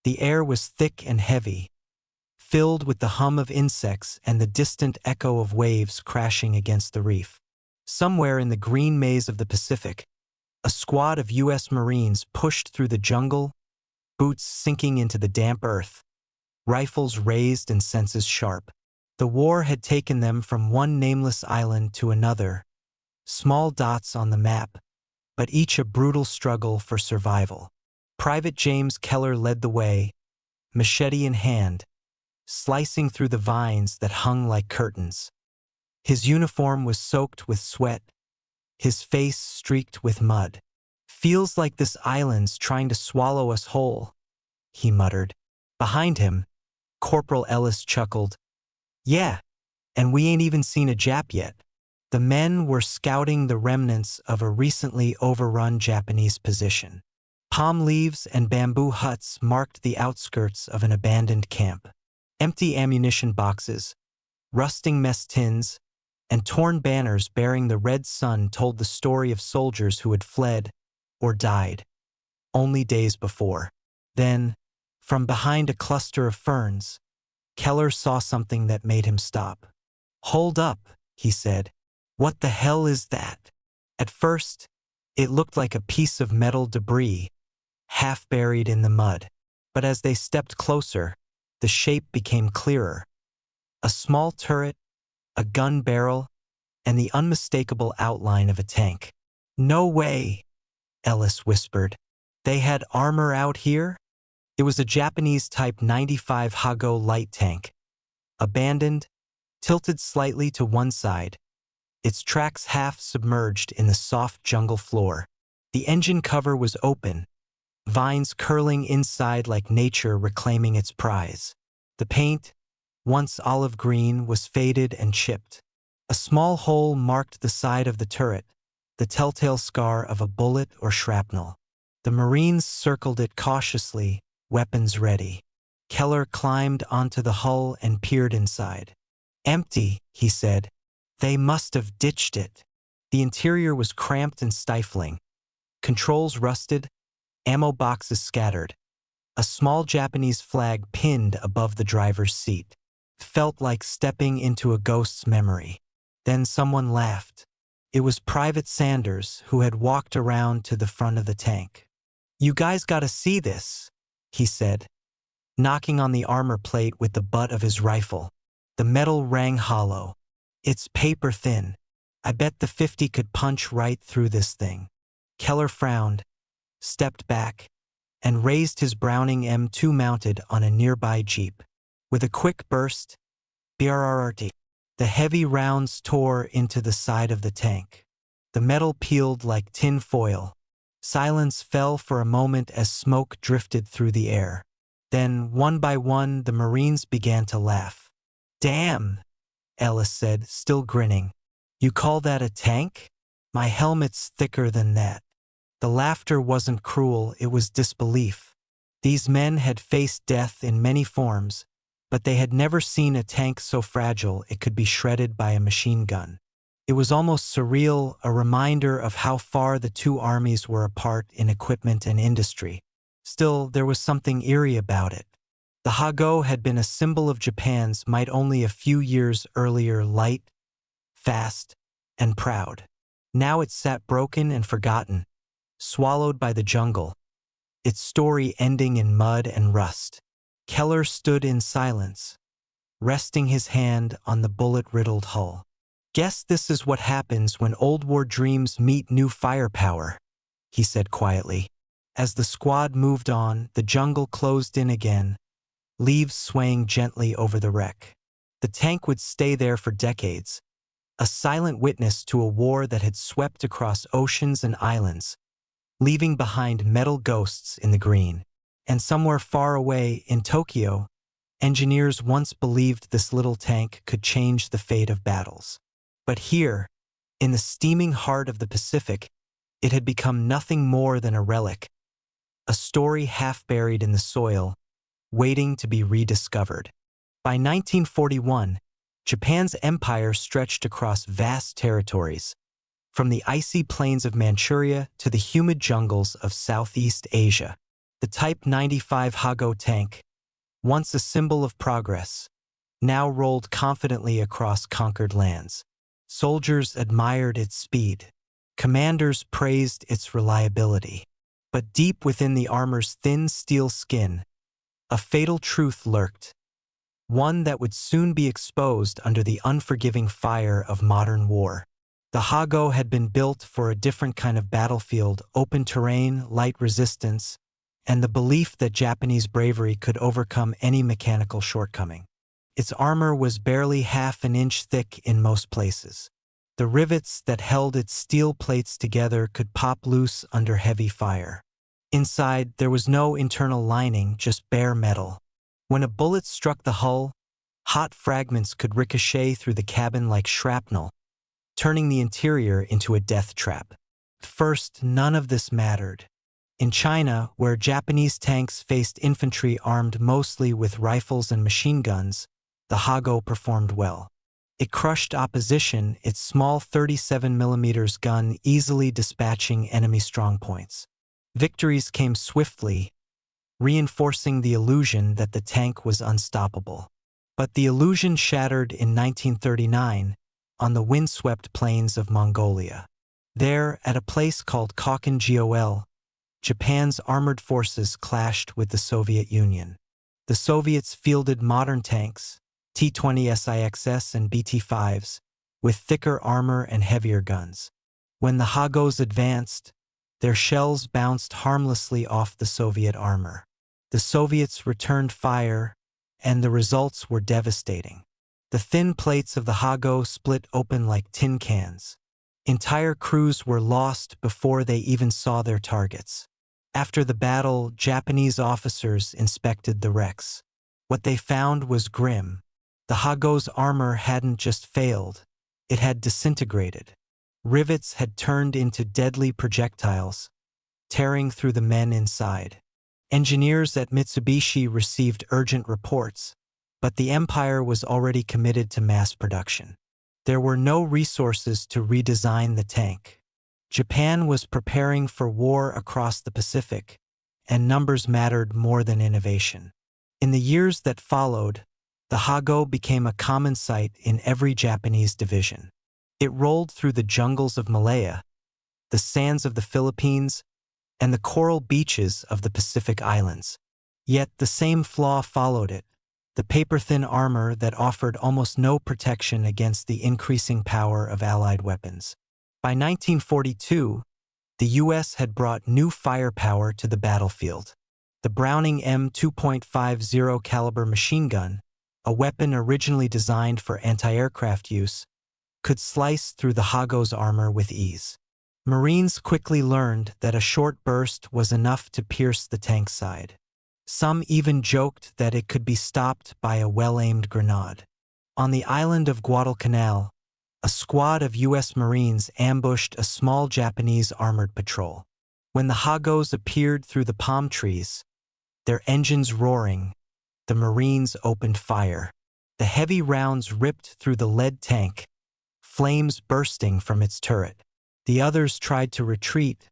The air was thick and heavy, filled with the hum of insects and the distant echo of waves crashing against the reef. Somewhere in the green maze of the Pacific, a squad of U.S. Marines pushed through the jungle, boots sinking into the damp earth, rifles raised and senses sharp. The war had taken them from one nameless island to another, small dots on the map, but each a brutal struggle for survival. Private James Keller led the way, machete in hand, slicing through the vines that hung like curtains. His uniform was soaked with sweat, his face streaked with mud. "Feels like this island's trying to swallow us whole," he muttered. Behind him, Corporal Ellis chuckled. "Yeah, and we ain't even seen a Jap yet." The men were scouting the remnants of a recently overrun Japanese position. Palm leaves and bamboo huts marked the outskirts of an abandoned camp. Empty ammunition boxes, rusting mess tins, and torn banners bearing the red sun told the story of soldiers who had fled or died only days before. Then, from behind a cluster of ferns, Keller saw something that made him stop. "Hold up," he said. "What the hell is that?" At first, it looked like a piece of metal debris, half buried in the mud. But as they stepped closer, the shape became clearer. A small turret, a gun barrel, and the unmistakable outline of a tank. "No way," Ellis whispered. "They had armor out here?" It was a Japanese Type 95 Hago light tank, abandoned, tilted slightly to one side, its tracks half submerged in the soft jungle floor. The engine cover was open, vines curling inside like nature reclaiming its prize. The paint, once olive green, was faded and chipped. A small hole marked the side of the turret, the telltale scar of a bullet or shrapnel. The Marines circled it cautiously, weapons ready. Keller climbed onto the hull and peered inside. "Empty," he said. "They must have ditched it." The interior was cramped and stifling. Controls rusted, ammo boxes scattered. A small Japanese flag pinned above the driver's seat. Felt like stepping into a ghost's memory. Then someone laughed. It was Private Sanders, who had walked around to the front of the tank. "You guys gotta see this," he said, knocking on the armor plate with the butt of his rifle. The metal rang hollow. "It's paper thin. I bet the 50 could punch right through this thing." Keller frowned, stepped back, and raised his Browning M2 mounted on a nearby jeep. With a quick burst, BRRRT, the heavy rounds tore into the side of the tank. The metal peeled like tin foil. Silence fell for a moment as smoke drifted through the air. Then, one by one, the Marines began to laugh. "Damn," Ellis said, still grinning. "You call that a tank? My helmet's thicker than that." The laughter wasn't cruel, it was disbelief. These men had faced death in many forms, but they had never seen a tank so fragile it could be shredded by a machine gun. It was almost surreal, a reminder of how far the two armies were apart in equipment and industry. Still, there was something eerie about it. The Hago had been a symbol of Japan's might only a few years earlier, light, fast, and proud. Now it sat broken and forgotten, swallowed by the jungle, its story ending in mud and rust. Keller stood in silence, resting his hand on the bullet-riddled hull. "Guess this is what happens when old war dreams meet new firepower," he said quietly. As the squad moved on, the jungle closed in again, leaves swaying gently over the wreck. The tank would stay there for decades, a silent witness to a war that had swept across oceans and islands, leaving behind metal ghosts in the green. And somewhere far away in Tokyo, engineers once believed this little tank could change the fate of battles. But here, in the steaming heart of the Pacific, it had become nothing more than a relic, a story half buried in the soil, waiting to be rediscovered. By 1941, Japan's empire stretched across vast territories, from the icy plains of Manchuria to the humid jungles of Southeast Asia. The Type 95 Hago tank, once a symbol of progress, now rolled confidently across conquered lands. Soldiers admired its speed. Commanders praised its reliability. But deep within the armor's thin steel skin, a fatal truth lurked, one that would soon be exposed under the unforgiving fire of modern war. The Hago had been built for a different kind of battlefield: open terrain, light resistance, and the belief that Japanese bravery could overcome any mechanical shortcoming. Its armor was barely half an inch thick in most places. The rivets that held its steel plates together could pop loose under heavy fire. Inside, there was no internal lining, just bare metal. When a bullet struck the hull, hot fragments could ricochet through the cabin like shrapnel, turning the interior into a death trap. First, none of this mattered. In China, where Japanese tanks faced infantry armed mostly with rifles and machine guns, the Hago performed well. It crushed opposition, its small 37mm gun easily dispatching enemy strongpoints. Victories came swiftly, reinforcing the illusion that the tank was unstoppable. But the illusion shattered in 1939 on the windswept plains of Mongolia. There, at a place called Khakin-Gol, Japan's armored forces clashed with the Soviet Union. The Soviets fielded modern tanks, T-20 SIXS and BT-5s, with thicker armor and heavier guns. When the Hagos advanced, their shells bounced harmlessly off the Soviet armor. The Soviets returned fire, and the results were devastating. The thin plates of the Hago split open like tin cans. Entire crews were lost before they even saw their targets. After the battle, Japanese officers inspected the wrecks. What they found was grim. The Hago's armor hadn't just failed, it had disintegrated. Rivets had turned into deadly projectiles, tearing through the men inside. Engineers at Mitsubishi received urgent reports, but the empire was already committed to mass production. There were no resources to redesign the tank. Japan was preparing for war across the Pacific, and numbers mattered more than innovation. In the years that followed, the Hago became a common sight in every Japanese division. It rolled through the jungles of Malaya, the sands of the Philippines, and the coral beaches of the Pacific Islands. Yet the same flaw followed it: the paper-thin armor that offered almost no protection against the increasing power of Allied weapons. By 1942, the U.S. had brought new firepower to the battlefield. The Browning M2.50 caliber machine gun, a weapon originally designed for anti-aircraft use, could slice through the Hago's armor with ease. Marines quickly learned that a short burst was enough to pierce the tank's side. Some even joked that it could be stopped by a well-aimed grenade. On the island of Guadalcanal, a squad of U.S. Marines ambushed a small Japanese armored patrol. When the Hagos appeared through the palm trees, their engines roaring, the Marines opened fire. The heavy rounds ripped through the lead tank, flames bursting from its turret. The others tried to retreat,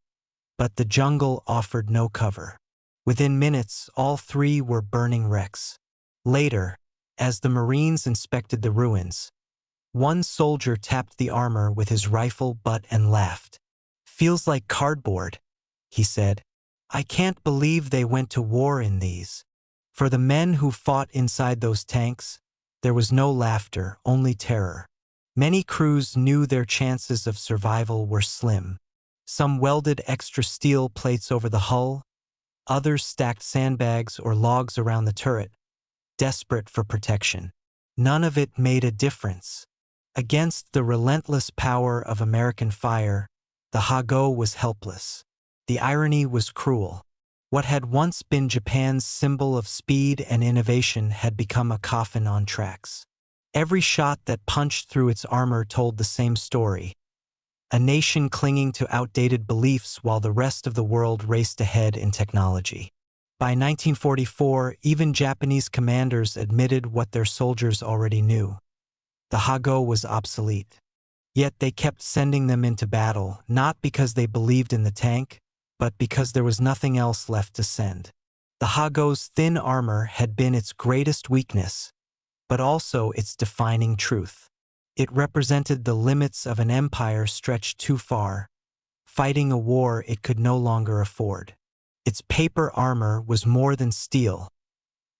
but the jungle offered no cover. Within minutes, all three were burning wrecks. Later, as the Marines inspected the ruins, one soldier tapped the armor with his rifle butt and laughed. "Feels like cardboard," he said. "I can't believe they went to war in these." For the men who fought inside those tanks, there was no laughter, only terror. Many crews knew their chances of survival were slim. Some welded extra steel plates over the hull, others stacked sandbags or logs around the turret, desperate for protection. None of it made a difference. Against the relentless power of American fire, the Hago was helpless. The irony was cruel. What had once been Japan's symbol of speed and innovation had become a coffin on tracks. Every shot that punched through its armor told the same story: a nation clinging to outdated beliefs while the rest of the world raced ahead in technology. By 1944, even Japanese commanders admitted what their soldiers already knew: the Hago was obsolete. Yet they kept sending them into battle, not because they believed in the tank, but because there was nothing else left to send. The Hago's thin armor had been its greatest weakness, but also its defining truth. It represented the limits of an empire stretched too far, fighting a war it could no longer afford. Its paper armor was more than steel.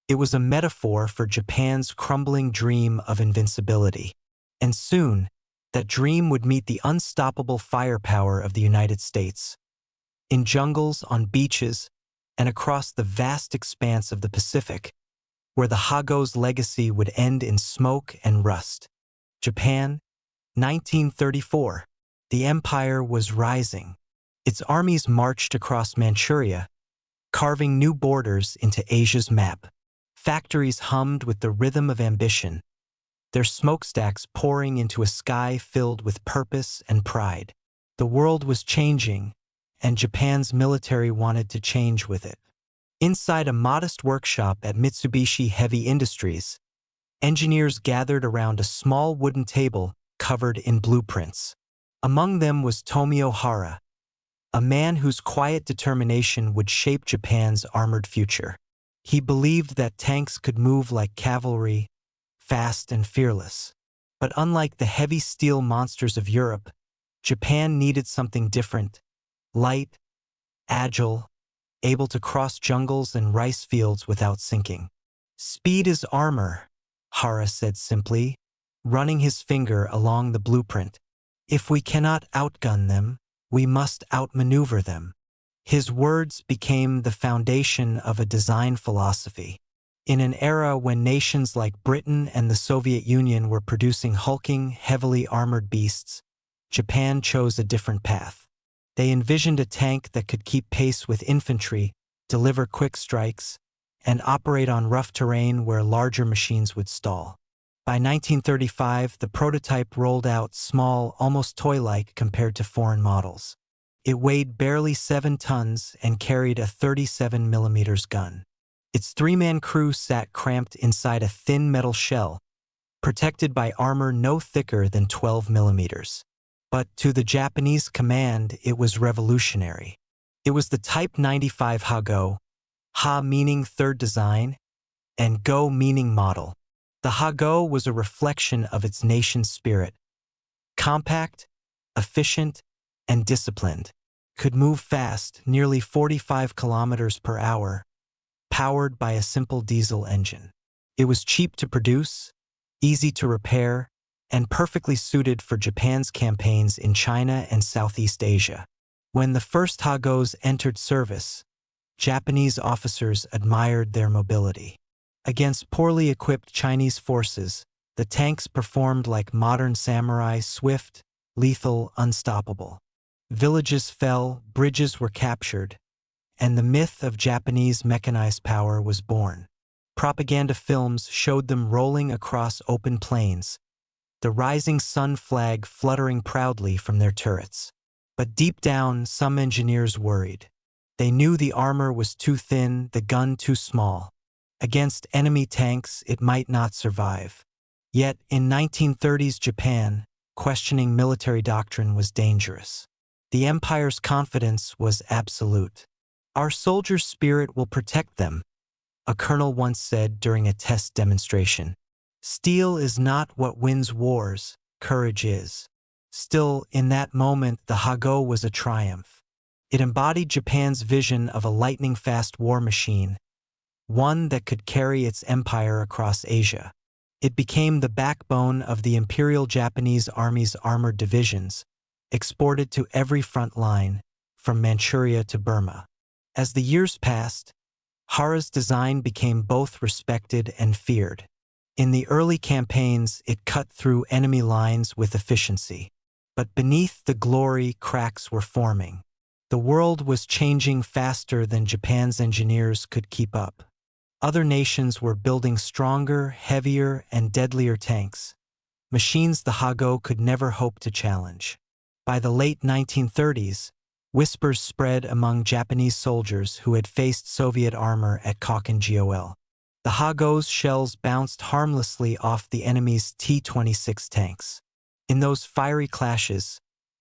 It was a metaphor for Japan's crumbling dream of invincibility. And soon, that dream would meet the unstoppable firepower of the United States. In jungles, on beaches, and across the vast expanse of the Pacific, where the Hago's legacy would end in smoke and rust. Japan, 1934. The empire was rising. Its armies marched across Manchuria, carving new borders into Asia's map. Factories hummed with the rhythm of ambition, their smokestacks pouring into a sky filled with purpose and pride. The world was changing, and Japan's military wanted to change with it. Inside a modest workshop at Mitsubishi Heavy Industries, engineers gathered around a small wooden table covered in blueprints. Among them was Tomio Hara, a man whose quiet determination would shape Japan's armored future. He believed that tanks could move like cavalry, fast and fearless. But unlike the heavy steel monsters of Europe, Japan needed something different: light, agile, able to cross jungles and rice fields without sinking. "Speed is armor," Hara said simply, running his finger along the blueprint. "If we cannot outgun them, we must outmaneuver them." His words became the foundation of a design philosophy. In an era when nations like Britain and the Soviet Union were producing hulking, heavily armored beasts, Japan chose a different path. They envisioned a tank that could keep pace with infantry, deliver quick strikes, and operate on rough terrain where larger machines would stall. By 1935, the prototype rolled out small, almost toy-like compared to foreign models. It weighed barely 7 tons and carried a 37mm gun. Its 3-man crew sat cramped inside a thin metal shell, protected by armor no thicker than 12mm. But to the Japanese command, it was revolutionary. It was the Type 95 Hago, Ha meaning third design, and Go meaning model. The Hago was a reflection of its nation's spirit. Compact, efficient, and disciplined. Could move fast, nearly 45 kilometers per hour, powered by a simple diesel engine. It was cheap to produce, easy to repair, and perfectly suited for Japan's campaigns in China and Southeast Asia. When the first Hagos entered service, Japanese officers admired their mobility. Against poorly equipped Chinese forces, the tanks performed like modern samurai, swift, lethal, unstoppable. Villages fell, bridges were captured, and the myth of Japanese mechanized power was born. Propaganda films showed them rolling across open plains, the rising sun flag fluttering proudly from their turrets. But deep down, some engineers worried. They knew the armor was too thin, the gun too small. Against enemy tanks, it might not survive. Yet, in 1930s Japan, questioning military doctrine was dangerous. The empire's confidence was absolute. "Our soldiers' spirit will protect them," a colonel once said during a test demonstration. "Steel is not what wins wars, courage is." Still, in that moment, the Hago was a triumph. It embodied Japan's vision of a lightning-fast war machine, one that could carry its empire across Asia. It became the backbone of the Imperial Japanese Army's armored divisions, exported to every front line, from Manchuria to Burma. As the years passed, Hara's design became both respected and feared. In the early campaigns, it cut through enemy lines with efficiency. But beneath the glory, cracks were forming. The world was changing faster than Japan's engineers could keep up. Other nations were building stronger, heavier, and deadlier tanks, machines the Hago could never hope to challenge. By the late 1930s, whispers spread among Japanese soldiers who had faced Soviet armor at Kok-and-Gol. The Hago's shells bounced harmlessly off the enemy's T-26 tanks. In those fiery clashes,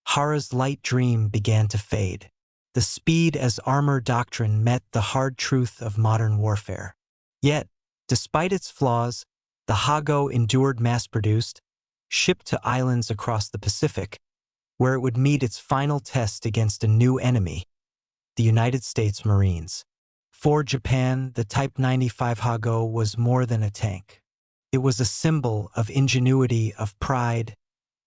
Hara's light dream began to fade. The speed as armor doctrine met the hard truth of modern warfare. Yet, despite its flaws, the Hago endured mass-produced, shipped to islands across the Pacific, where it would meet its final test against a new enemy, the United States Marines. For Japan, the Type 95 Hago was more than a tank. It was a symbol of ingenuity, of pride,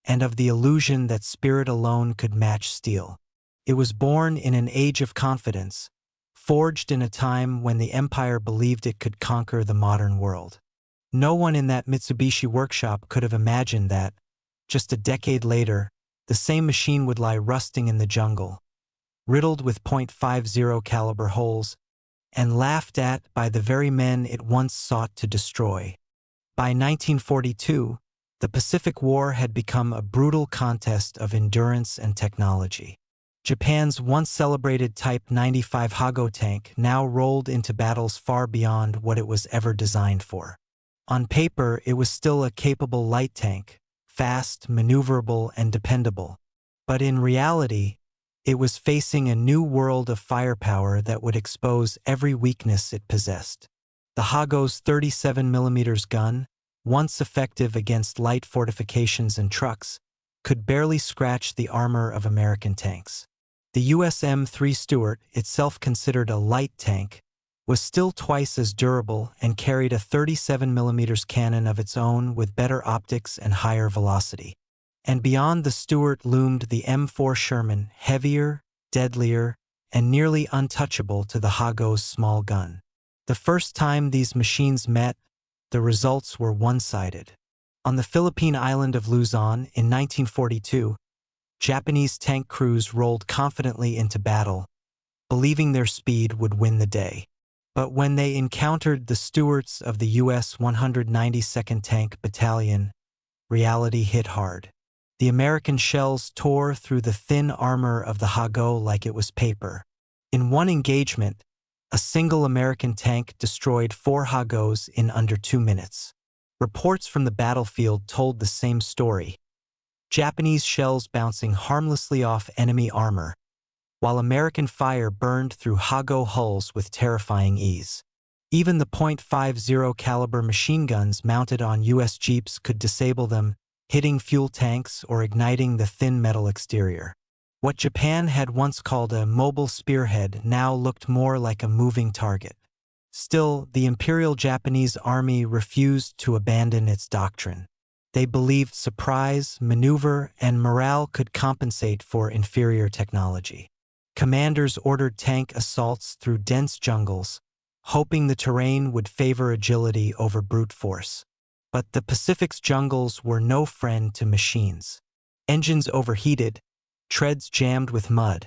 and of the illusion that spirit alone could match steel. It was born in an age of confidence, forged in a time when the empire believed it could conquer the modern world. No one in that Mitsubishi workshop could have imagined that, just a decade later, the same machine would lie rusting in the jungle, riddled with .50 caliber holes, and laughed at by the very men it once sought to destroy. By 1942, the Pacific War had become a brutal contest of endurance and technology. Japan's once celebrated Type 95 Hago tank now rolled into battles far beyond what it was ever designed for. On paper, it was still a capable light tank, fast, maneuverable, and dependable. But in reality, it was facing a new world of firepower that would expose every weakness it possessed. The Hago's 37mm gun, once effective against light fortifications and trucks, could barely scratch the armor of American tanks. The US M3 Stuart, itself considered a light tank, was still twice as durable and carried a 37mm cannon of its own with better optics and higher velocity. And beyond the Stuart loomed the M4 Sherman, heavier, deadlier, and nearly untouchable to the Hago's small gun. The first time these machines met, the results were one-sided. On the Philippine island of Luzon in 1942, Japanese tank crews rolled confidently into battle, believing their speed would win the day. But when they encountered the Stuarts of the U.S. 192nd Tank Battalion, reality hit hard. The American shells tore through the thin armor of the Hago like it was paper. In one engagement, a single American tank destroyed 4 Hagos in under 2 minutes. Reports from the battlefield told the same story. Japanese shells bouncing harmlessly off enemy armor, while American fire burned through Hago hulls with terrifying ease. Even the .50 caliber machine guns mounted on U.S. Jeeps could disable them, hitting fuel tanks or igniting the thin metal exterior. What Japan had once called a mobile spearhead now looked more like a moving target. Still, the Imperial Japanese Army refused to abandon its doctrine. They believed surprise, maneuver, and morale could compensate for inferior technology. Commanders ordered tank assaults through dense jungles, hoping the terrain would favor agility over brute force. But the Pacific's jungles were no friend to machines. Engines overheated, treads jammed with mud,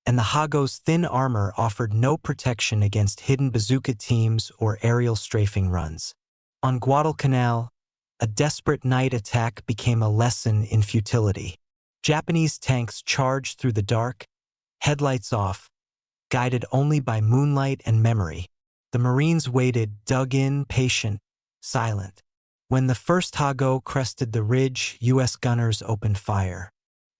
and the Hago's thin armor offered no protection against hidden bazooka teams or aerial strafing runs. On Guadalcanal, a desperate night attack became a lesson in futility. Japanese tanks charged through the dark, headlights off, guided only by moonlight and memory. The Marines waited, dug in, patient, silent. When the first Hago crested the ridge, U.S. gunners opened fire.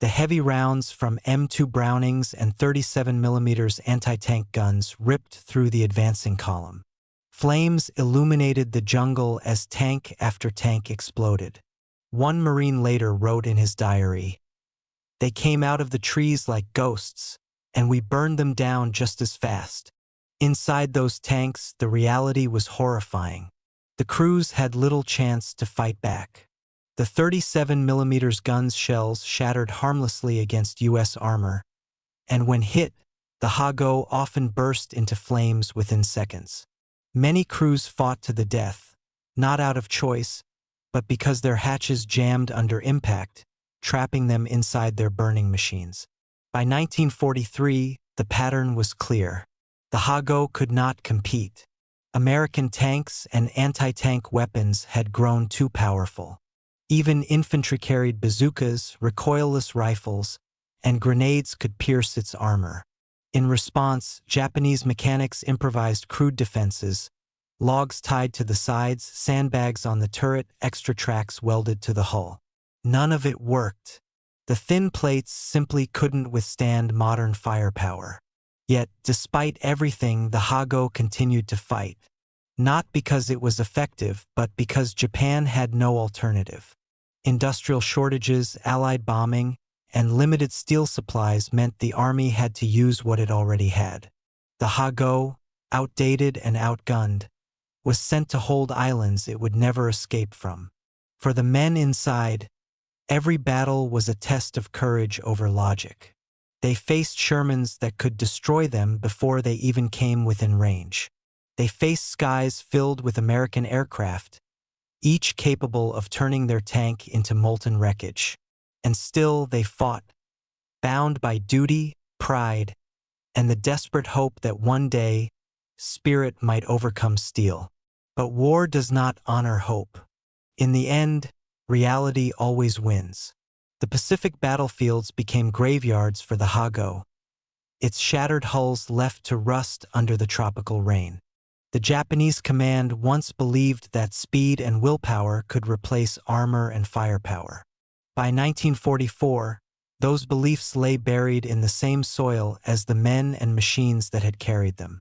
The heavy rounds from M2 Brownings and 37mm anti-tank guns ripped through the advancing column. Flames illuminated the jungle as tank after tank exploded. One Marine later wrote in his diary, "They came out of the trees like ghosts, and we burned them down just as fast." Inside those tanks, the reality was horrifying. The crews had little chance to fight back. The 37mm guns' shells shattered harmlessly against U.S. armor, and when hit, the Hago often burst into flames within seconds. Many crews fought to the death, not out of choice, but because their hatches jammed under impact, trapping them inside their burning machines. By 1943, the pattern was clear. The Hago could not compete. American tanks and anti-tank weapons had grown too powerful. Even infantry carried bazookas, recoilless rifles, and grenades could pierce its armor. In response, Japanese mechanics improvised crude defenses, logs tied to the sides, sandbags on the turret, extra tracks welded to the hull. None of it worked. The thin plates simply couldn't withstand modern firepower. Yet, despite everything, the Hago continued to fight. Not because it was effective, but because Japan had no alternative. Industrial shortages, Allied bombing, and limited steel supplies meant the army had to use what it already had. The Hago, outdated and outgunned, was sent to hold islands it would never escape from. For the men inside, every battle was a test of courage over logic. They faced Shermans that could destroy them before they even came within range. They faced skies filled with American aircraft, each capable of turning their tank into molten wreckage. And still they fought, bound by duty, pride, and the desperate hope that one day, spirit might overcome steel. But war does not honor hope. In the end, reality always wins. The Pacific battlefields became graveyards for the Hago, its shattered hulls left to rust under the tropical rain. The Japanese command once believed that speed and willpower could replace armor and firepower. By 1944, those beliefs lay buried in the same soil as the men and machines that had carried them.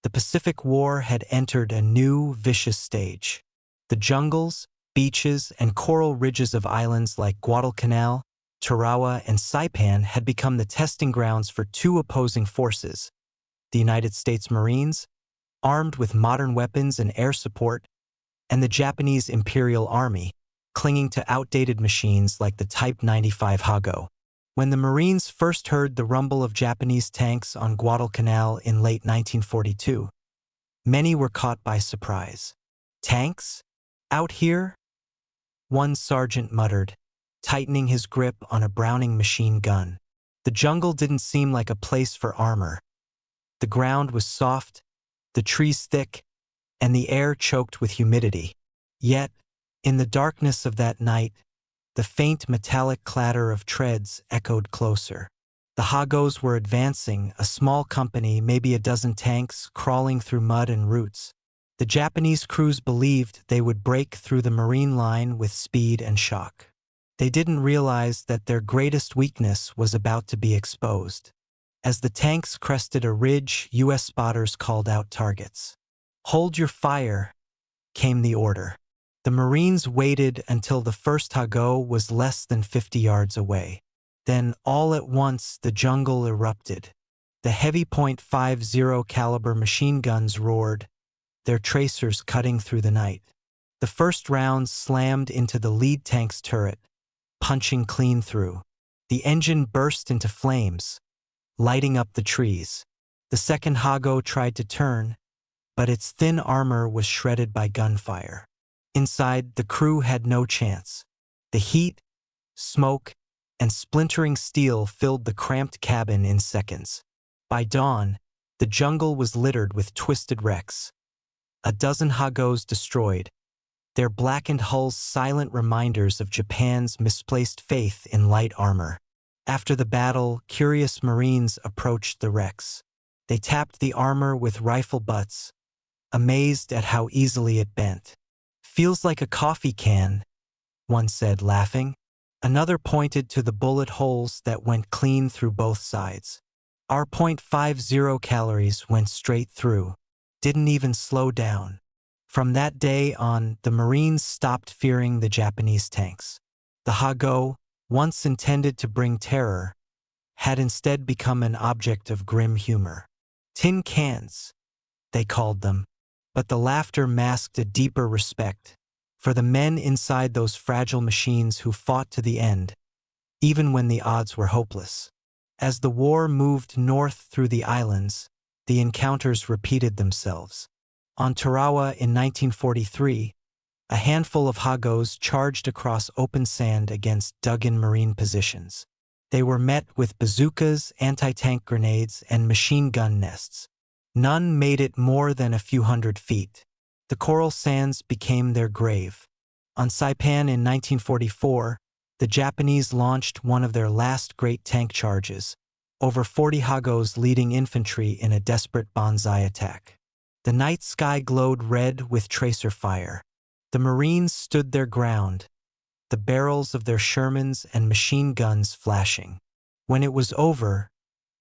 The Pacific War had entered a new, vicious stage. The jungles, beaches, and coral ridges of islands like Guadalcanal, Tarawa, and Saipan had become the testing grounds for two opposing forces: the United States Marines, armed with modern weapons and air support, and the Japanese Imperial Army, clinging to outdated machines like the Type 95 Hago. When the Marines first heard the rumble of Japanese tanks on Guadalcanal in late 1942, many were caught by surprise. "Tanks? Out here?" one sergeant muttered, tightening his grip on a Browning machine gun. The jungle didn't seem like a place for armor. The ground was soft, the trees thick, and the air choked with humidity. Yet, in the darkness of that night, the faint metallic clatter of treads echoed closer. The Hagos were advancing, a small company, maybe a dozen tanks, crawling through mud and roots. The Japanese crews believed they would break through the Marine line with speed and shock. They didn't realize that their greatest weakness was about to be exposed. As the tanks crested a ridge, U.S. spotters called out targets. "Hold your fire," came the order. The Marines waited until the first Hago was less than 50 yards away. Then, all at once, the jungle erupted. The heavy .50 caliber machine guns roared, their tracers cutting through the night. The first rounds slammed into the lead tank's turret, punching clean through. The engine burst into flames, lighting up the trees. The second Hago tried to turn, but its thin armor was shredded by gunfire. Inside, the crew had no chance. The heat, smoke, and splintering steel filled the cramped cabin in seconds. By dawn, the jungle was littered with twisted wrecks. A dozen Hagos destroyed, their blackened hulls silent reminders of Japan's misplaced faith in light armor. After the battle, curious Marines approached the wrecks. They tapped the armor with rifle butts, amazed at how easily it bent. "Feels like a coffee can," one said, laughing. Another pointed to the bullet holes that went clean through both sides. "Our .50 calories went straight through. Didn't even slow down." From that day on, the Marines stopped fearing the Japanese tanks. The Hago, once intended to bring terror, had instead become an object of grim humor. "Tin cans," they called them, but the laughter masked a deeper respect for the men inside those fragile machines who fought to the end, even when the odds were hopeless. As the war moved north through the islands, the encounters repeated themselves. On Tarawa in 1943, a handful of Hagos charged across open sand against dug-in Marine positions. They were met with bazookas, anti-tank grenades, and machine gun nests. None made it more than a few hundred feet. The coral sands became their grave. On Saipan in 1944, the Japanese launched one of their last great tank charges, over 40 Hagos leading infantry in a desperate banzai attack. The night sky glowed red with tracer fire. The Marines stood their ground, the barrels of their Shermans and machine guns flashing. When it was over,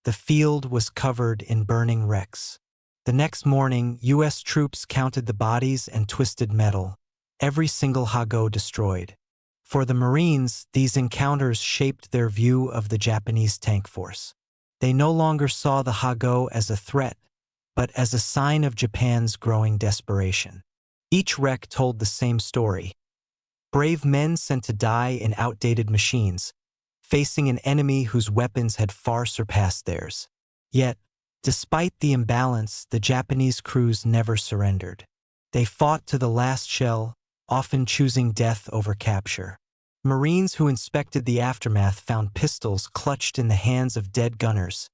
The field was covered in burning wrecks. The next morning, U.S. troops counted the bodies and twisted metal, every single Hago destroyed. For the Marines, these encounters shaped their view of the Japanese tank force. They no longer saw the Hago as a threat, but as a sign of Japan's growing desperation. Each wreck told the same story. Brave men sent to die in outdated machines, facing an enemy whose weapons had far surpassed theirs. Yet, despite the imbalance, the Japanese crews never surrendered. They fought to the last shell, often choosing death over capture. Marines who inspected the aftermath found pistols clutched in the hands of dead gunners,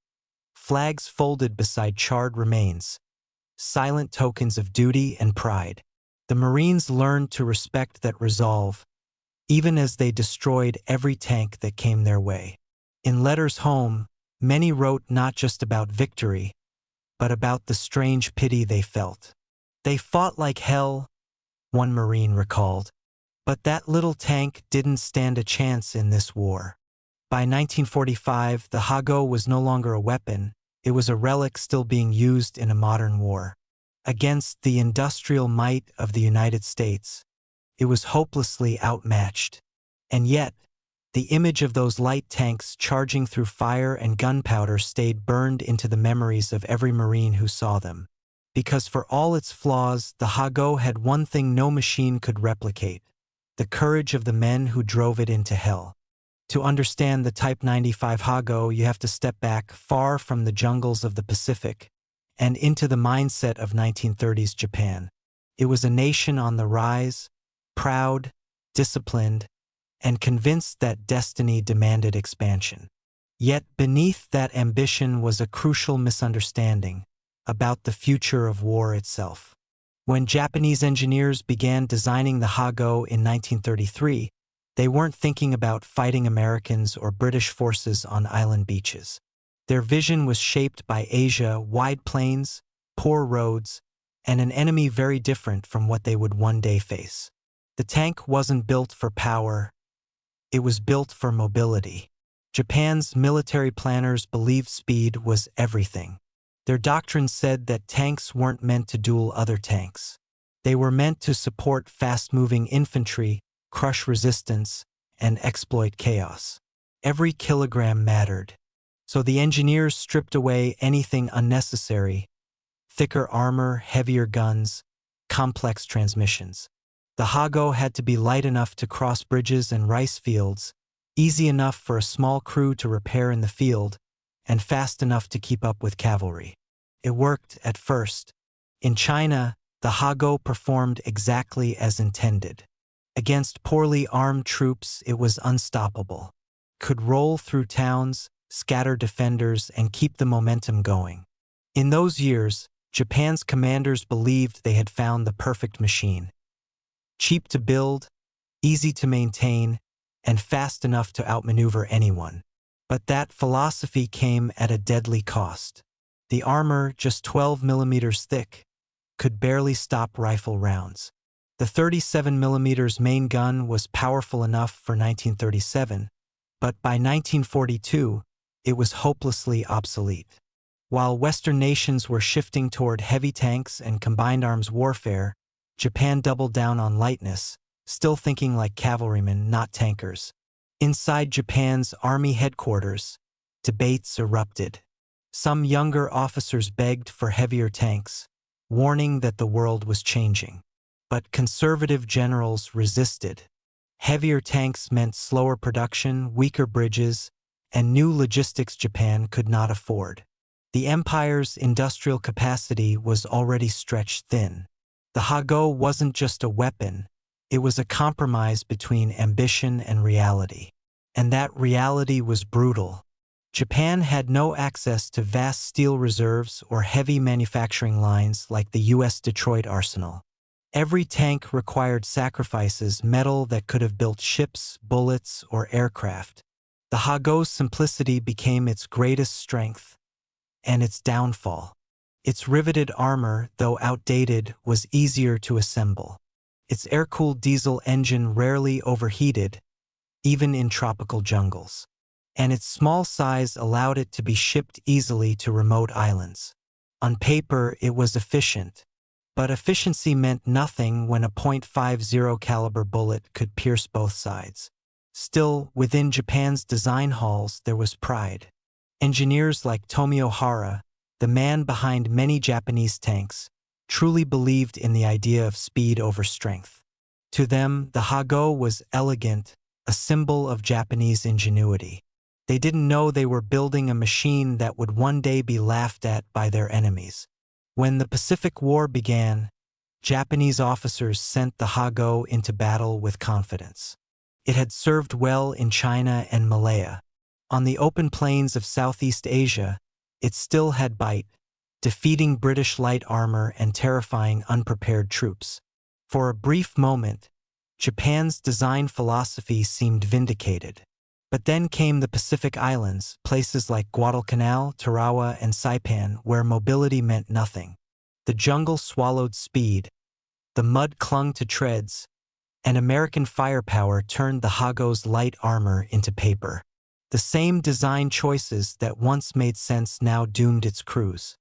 flags folded beside charred remains, silent tokens of duty and pride. The Marines learned to respect that resolve, even as they destroyed every tank that came their way. In letters home, many wrote not just about victory, but about the strange pity they felt. "They fought like hell," one Marine recalled, "but that little tank didn't stand a chance in this war." By 1945, the Hago was no longer a weapon, it was a relic still being used in a modern war. Against the industrial might of the United States, it was hopelessly outmatched. And yet, the image of those light tanks charging through fire and gunpowder stayed burned into the memories of every Marine who saw them. Because for all its flaws, the Hago had one thing no machine could replicate: the courage of the men who drove it into hell. To understand the Type 95 Hago, you have to step back far from the jungles of the Pacific and into the mindset of 1930s Japan. It was a nation on the rise, proud, disciplined, and convinced that destiny demanded expansion. Yet beneath that ambition was a crucial misunderstanding about the future of war itself. When Japanese engineers began designing the Hago in 1933, they weren't thinking about fighting Americans or British forces on island beaches. Their vision was shaped by Asia, wide plains, poor roads, and an enemy very different from what they would one day face. The tank wasn't built for power, it was built for mobility. Japan's military planners believed speed was everything. Their doctrine said that tanks weren't meant to duel other tanks. They were meant to support fast-moving infantry, crush resistance, and exploit chaos. Every kilogram mattered. So the engineers stripped away anything unnecessary: thicker armor, heavier guns, complex transmissions. The Hago had to be light enough to cross bridges and rice fields, easy enough for a small crew to repair in the field, and fast enough to keep up with cavalry. It worked at first. In China, the Hago performed exactly as intended. Against poorly armed troops, it was unstoppable. Could roll through towns, scatter defenders, and keep the momentum going. In those years, Japan's commanders believed they had found the perfect machine. Cheap to build, easy to maintain, and fast enough to outmaneuver anyone. But that philosophy came at a deadly cost. The armor, just 12 millimeters thick, could barely stop rifle rounds. The 37 millimeters main gun was powerful enough for 1937, but by 1942, it was hopelessly obsolete. While Western nations were shifting toward heavy tanks and combined arms warfare, Japan doubled down on lightness, still thinking like cavalrymen, not tankers. Inside Japan's army headquarters, debates erupted. Some younger officers begged for heavier tanks, warning that the world was changing. But conservative generals resisted. Heavier tanks meant slower production, weaker bridges, and new logistics Japan could not afford. The empire's industrial capacity was already stretched thin. The Hago wasn't just a weapon, it was a compromise between ambition and reality. And that reality was brutal. Japan had no access to vast steel reserves or heavy manufacturing lines like the U.S. Detroit arsenal. Every tank required sacrifices, metal that could have built ships, bullets, or aircraft. The Hago's simplicity became its greatest strength and its downfall. Its riveted armor, though outdated, was easier to assemble. Its air-cooled diesel engine rarely overheated, even in tropical jungles. and its small size allowed it to be shipped easily to remote islands. On paper, it was efficient, but efficiency meant nothing when a .50 caliber bullet could pierce both sides. Still, within Japan's design halls there was pride. Engineers like Tomio Hara, the man behind many Japanese tanks, truly believed in the idea of speed over strength. To them, the Hago was elegant, a symbol of Japanese ingenuity. They didn't know they were building a machine that would one day be laughed at by their enemies. When the Pacific War began, Japanese officers sent the Hago into battle with confidence. It had served well in China and Malaya. On the open plains of Southeast Asia, it still had bite, defeating British light armor and terrifying unprepared troops. For a brief moment, Japan's design philosophy seemed vindicated. But then came the Pacific Islands, places like Guadalcanal, Tarawa, and Saipan, where mobility meant nothing. The jungle swallowed speed, the mud clung to treads, and American firepower turned the Hago's light armor into paper. The same design choices that once made sense now doomed its crews.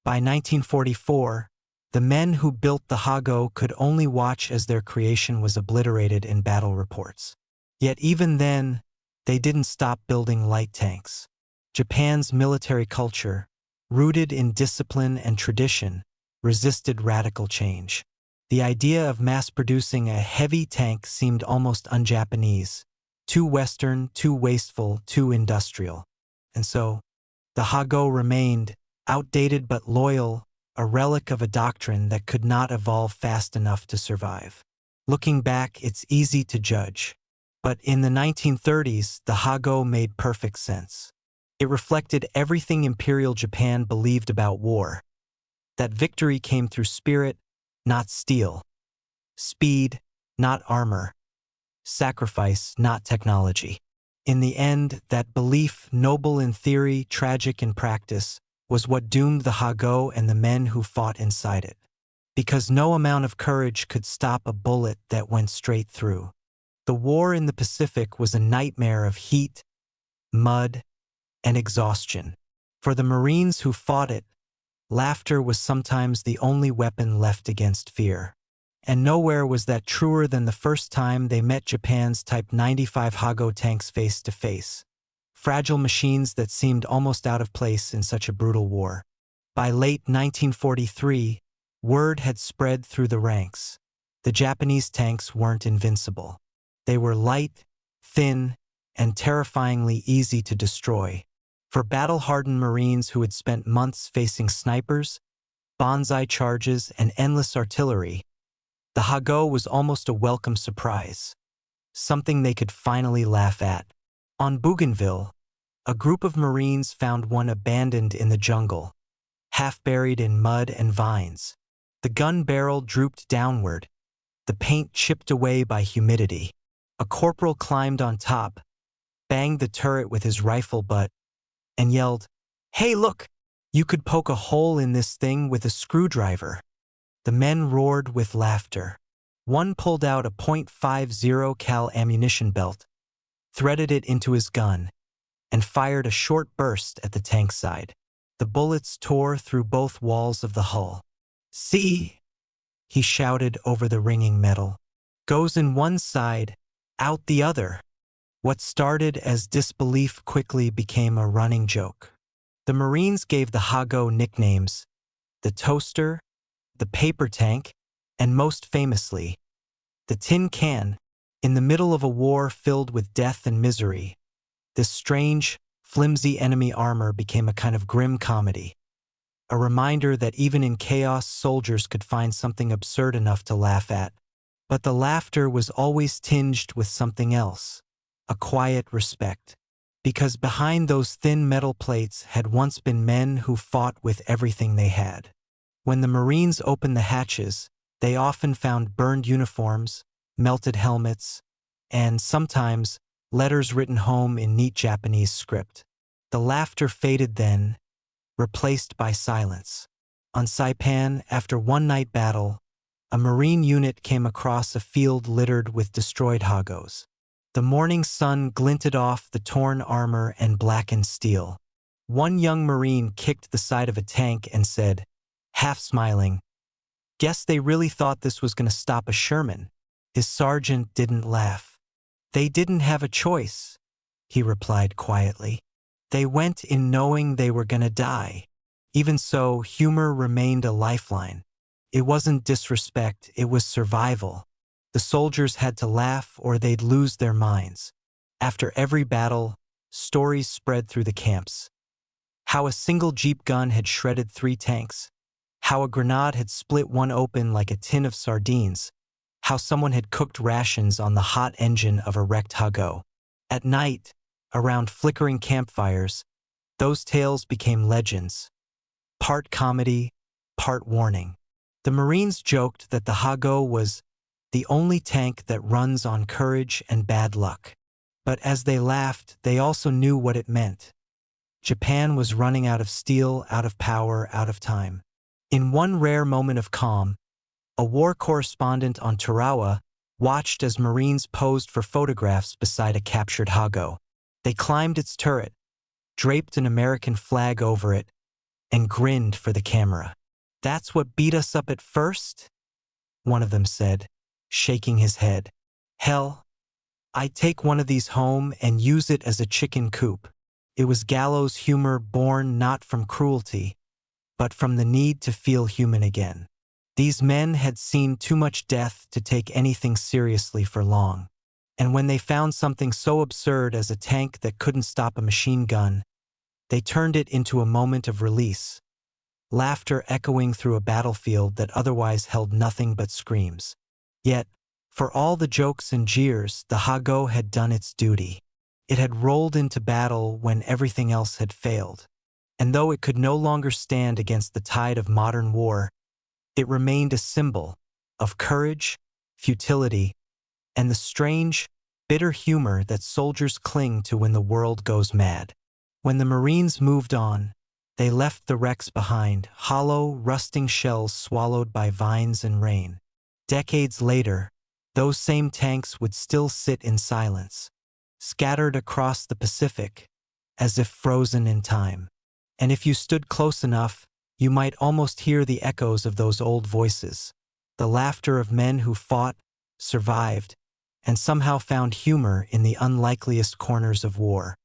By 1944, the men who built the Hago could only watch as their creation was obliterated in battle reports. Yet even then, they didn't stop building light tanks. Japan's military culture, rooted in discipline and tradition, resisted radical change. The idea of mass-producing a heavy tank seemed almost un-Japanese, too Western, too wasteful, too industrial. And so, the Hago remained, outdated but loyal, a relic of a doctrine that could not evolve fast enough to survive. Looking back, it's easy to judge. But in the 1930s, the Hago made perfect sense. It reflected everything Imperial Japan believed about war. That victory came through spirit, not steel. Speed, not armor. Sacrifice, not technology. In the end, that belief, noble in theory, tragic in practice, was what doomed the Hago and the men who fought inside it. Because no amount of courage could stop a bullet that went straight through. The war in the Pacific was a nightmare of heat, mud, and exhaustion. For the Marines who fought it, laughter was sometimes the only weapon left against fear. And nowhere was that truer than the first time they met Japan's Type 95 Hago tanks face to face. Fragile machines that seemed almost out of place in such a brutal war. By late 1943, word had spread through the ranks. The Japanese tanks weren't invincible. They were light, thin, and terrifyingly easy to destroy. For battle-hardened Marines who had spent months facing snipers, banzai charges, and endless artillery, the Hago was almost a welcome surprise. Something they could finally laugh at. On Bougainville, a group of Marines found one abandoned in the jungle, half buried in mud and vines. The gun barrel drooped downward, the paint chipped away by humidity. A corporal climbed on top, banged the turret with his rifle butt, and yelled, "Hey, look! You could poke a hole in this thing with a screwdriver." The men roared with laughter. One pulled out a .50 cal ammunition belt, threaded it into his gun, and fired a short burst at the tank side. The bullets tore through both walls of the hull. "See?" he shouted over the ringing metal. "Goes in one side, out the other." What started as disbelief quickly became a running joke. The Marines gave the Hago nicknames: the Toaster, the Paper Tank, and most famously, the Tin Can. In the middle of a war filled with death and misery, this strange, flimsy enemy armor became a kind of grim comedy. A reminder that even in chaos, soldiers could find something absurd enough to laugh at. But the laughter was always tinged with something else, a quiet respect. Because behind those thin metal plates had once been men who fought with everything they had. When the Marines opened the hatches, they often found burned uniforms, melted helmets, and sometimes letters written home in neat Japanese script. The laughter faded then, replaced by silence. On Saipan, after one night battle, a Marine unit came across a field littered with destroyed Hagos. The morning sun glinted off the torn armor and blackened steel. One young Marine kicked the side of a tank and said, half smiling, "Guess they really thought this was going to stop a Sherman." His sergeant didn't laugh. "They didn't have a choice," he replied quietly. "They went in knowing they were going to die." Even so, humor remained a lifeline. It wasn't disrespect, it was survival. The soldiers had to laugh or they'd lose their minds. After every battle, stories spread through the camps. How a single Jeep gun had shredded 3 tanks. How a grenade had split one open like a tin of sardines. How someone had cooked rations on the hot engine of a wrecked Hago. At night, around flickering campfires, those tales became legends. Part comedy, part warning. The Marines joked that the Hago was the only tank that runs on courage and bad luck. But as they laughed, they also knew what it meant. Japan was running out of steel, out of power, out of time. In one rare moment of calm, a war correspondent on Tarawa watched as Marines posed for photographs beside a captured Hago. They climbed its turret, draped an American flag over it, and grinned for the camera. "That's what beat us up at first?" one of them said, shaking his head. "Hell, I'd take one of these home and use it as a chicken coop." It was gallows humor born not from cruelty, but from the need to feel human again. These men had seen too much death to take anything seriously for long. And when they found something so absurd as a tank that couldn't stop a machine gun, they turned it into a moment of release. Laughter echoing through a battlefield that otherwise held nothing but screams. Yet, for all the jokes and jeers, the Hago had done its duty. It had rolled into battle when everything else had failed. And though it could no longer stand against the tide of modern war, it remained a symbol of courage, futility, and the strange, bitter humor that soldiers cling to when the world goes mad. When the Marines moved on, they left the wrecks behind, hollow, rusting shells swallowed by vines and rain. Decades later, those same tanks would still sit in silence, scattered across the Pacific, as if frozen in time. And if you stood close enough, you might almost hear the echoes of those old voices, the laughter of men who fought, survived, and somehow found humor in the unlikeliest corners of war.